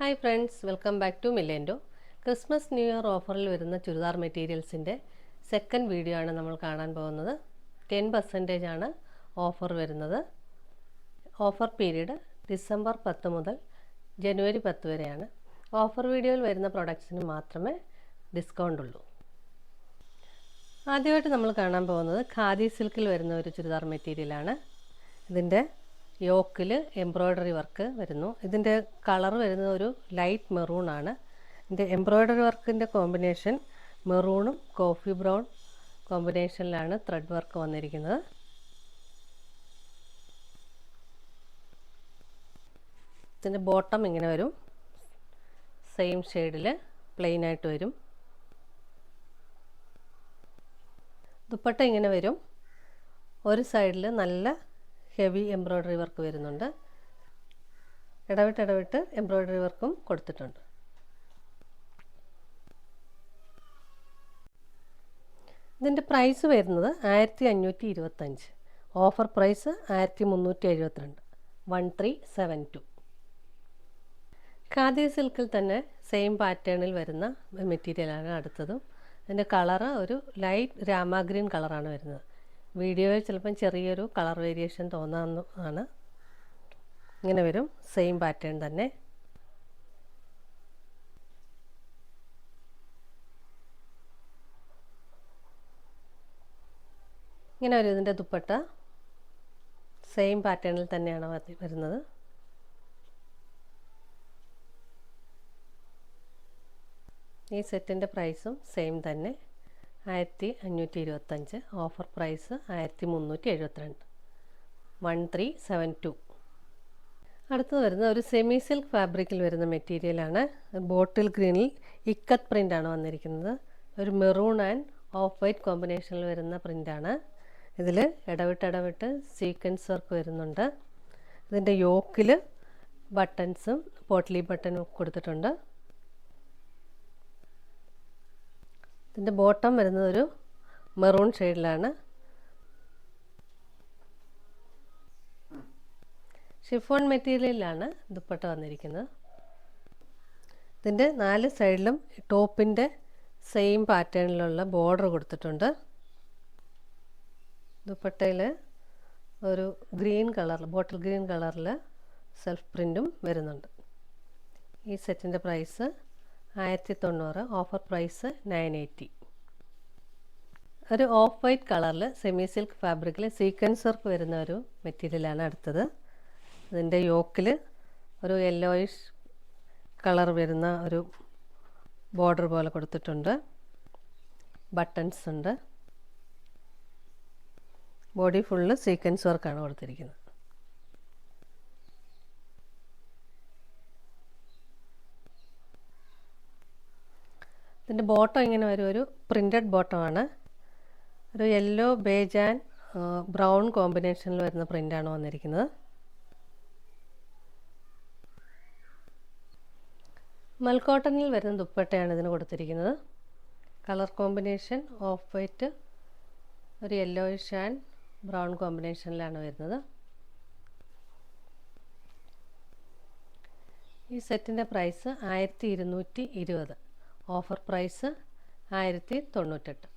Hi friends, welcome back to മില്ലേൻഡോ. Christmas new year ഓഫറിൽ വരുന്ന ചുരിദാർ മെറ്റീരിയൽസിൻ്റെ സെക്കൻഡ് വീഡിയോ ആണ് നമ്മൾ കാണാൻ പോകുന്നത്. 10% ആണ് ഓഫർ വരുന്നത്. ഓഫർ പീരീഡ് ഡിസംബർ 10 മുതൽ ജനുവരി 10 വരെയാണ്. ഓഫർ വീഡിയോയിൽ വരുന്ന പ്രൊഡക്ട്സിന് മാത്രമേ ഡിസ്കൗണ്ട് ഉള്ളൂ. ആദ്യമായിട്ട് നമ്മൾ കാണാൻ പോകുന്നത് ഖാദി സിൽക്കിൽ വരുന്ന ഒരു ചുരിദാർ മെറ്റീരിയലാണ്. ഇതിൻ്റെ യോക്കിൽ എംബ്രോയ്ഡറി വർക്ക് വരുന്നു. ഇതിൻ്റെ കളർ വരുന്നത് ഒരു ലൈറ്റ് മെറൂൺ ആണ്. ഇതിൻ്റെ എംബ്രോയ്ഡറി വർക്കിൻ്റെ കോമ്പിനേഷൻ മെറൂണും കോഫി ബ്രൗൺ കോമ്പിനേഷനിലാണ് ത്രെഡ് വർക്ക് വന്നിരിക്കുന്നത്. ഇതിൻ്റെ ബോട്ടം ഇങ്ങനെ വരും, സെയിം ഷെയ്ഡിൽ പ്ലെയിൻ ആയിട്ട് വരും. ദുപ്പട്ട ഇങ്ങനെ വരും, ഒരു സൈഡിൽ നല്ല ഹെവി എംബ്രോയ്ഡറി വർക്ക് വരുന്നുണ്ട്. ഇടവിട്ട് എംബ്രോയ്ഡറി വർക്കും കൊടുത്തിട്ടുണ്ട്. ഇതിൻ്റെ പ്രൈസ് വരുന്നത് 1525. Offer price 1372, 1372. ഖാദി സിൽക്കിൽ തന്നെ സെയിം പാറ്റേണിൽ വരുന്ന മെറ്റീരിയലാണ് അടുത്തതും. അതിൻ്റെ കളറ് ഒരു ലൈറ്റ് രാമ ഗ്രീൻ കളറാണ് വരുന്നത്. വീഡിയോയിൽ ചിലപ്പം ചെറിയൊരു കളർ വേരിയേഷൻ തോന്നാവുന്നതാണ്. ഇങ്ങനെ വരും, സെയിം പാറ്റേൺ തന്നെ. ഇങ്ങനെ വരും ഇതിൻ്റെ ദുപ്പട്ട, സെയിം പാറ്റേണിൽ തന്നെയാണ് വരുന്നത്. ഈ സെറ്റിൻ്റെ പ്രൈസും സെയിം തന്നെ, 1525. Offer price 1372, 1372. അടുത്തത് വരുന്നത് ഒരു സെമി സിൽക്ക് ഫാബ്രിക്കിൽ വരുന്ന മെറ്റീരിയലാണ്. ബോട്ടിൽ ഗ്രീനിൽ ഇക്കത്ത് പ്രിൻ്റാണ് വന്നിരിക്കുന്നത്. ഒരു മെറൂൺ ആൻഡ് ഓഫ് വൈറ്റ് കോമ്പിനേഷനിൽ വരുന്ന പ്രിൻ്റാണ്. ഇതിൽ ഇടവിട്ട് സീക്വൻസ് വർക്ക് വരുന്നുണ്ട്. ഇതിൻ്റെ യോക്കിൽ ബട്ടൺസും പോട്ട്ലി ബട്ടണും കൊടുത്തിട്ടുണ്ട്. ഇതിൻ്റെ ബോട്ടം വരുന്നത് ഒരു മെറൂൺ ഷെയ്ഡിലാണ്. ഷിഫോൺ മെറ്റീരിയലിലാണ് ദുപ്പട്ട വന്നിരിക്കുന്നത്. ഇതിൻ്റെ 4 സൈഡിലും ടോപ്പിൻ്റെ സെയിം പാറ്റേണിലുള്ള ബോർഡർ കൊടുത്തിട്ടുണ്ട്. ദുപ്പട്ടയിൽ ഒരു ഗ്രീൻ കളറിൽ, ബോട്ടിൽ ഗ്രീൻ കളറിൽ സെൽഫ് പ്രിൻറ്റും വരുന്നുണ്ട്. ഈ സെറ്റിൻ്റെ പ്രൈസ് 1090, ഓഫർ പ്രൈസ് 980. ഒരു ഓഫ് വൈറ്റ് കളറിൽ സെമി സിൽക്ക് ഫാബ്രിക്കിൽ സീക്വൻസ് വർക്ക് വരുന്ന ഒരു മെറ്റീരിയലാണ് അടുത്തത്. ഇതിൻ്റെ യോക്കിൽ ഒരു യെല്ലോയിഷ് കളർ വരുന്ന ഒരു ബോർഡർ പോലെ കൊടുത്തിട്ടുണ്ട്. ബട്ടൺസ് ഉണ്ട്. ബോഡി ഫുള്ള് സീക്വൻസ് വർക്കാണ് കൊടുത്തിരിക്കുന്നത്. ഇതിൻ്റെ ബോട്ടം ഇങ്ങനെ വരും, ഒരു പ്രിൻ്റഡ് ബോട്ടമാണ്. ഒരു യെല്ലോ ബേജ് ആൻഡ് ബ്രൗൺ കോമ്പിനേഷനിൽ വരുന്ന പ്രിൻ്റാണ് വന്നിരിക്കുന്നത്. മൽക്കോട്ടണിൽ വരുന്ന ദുപ്പട്ടയാണ് ഇതിന് കൊടുത്തിരിക്കുന്നത്. കളർ കോമ്പിനേഷൻ ഓഫ് വൈറ്റ്, ഒരു യെല്ലോയിഷ് ആൻഡ് ബ്രൗൺ കോമ്പിനേഷനിലാണ് വരുന്നത്. ഈ സെറ്റിൻ്റെ പ്രൈസ് 1220, ഓഫർ പ്രൈസ് 1098.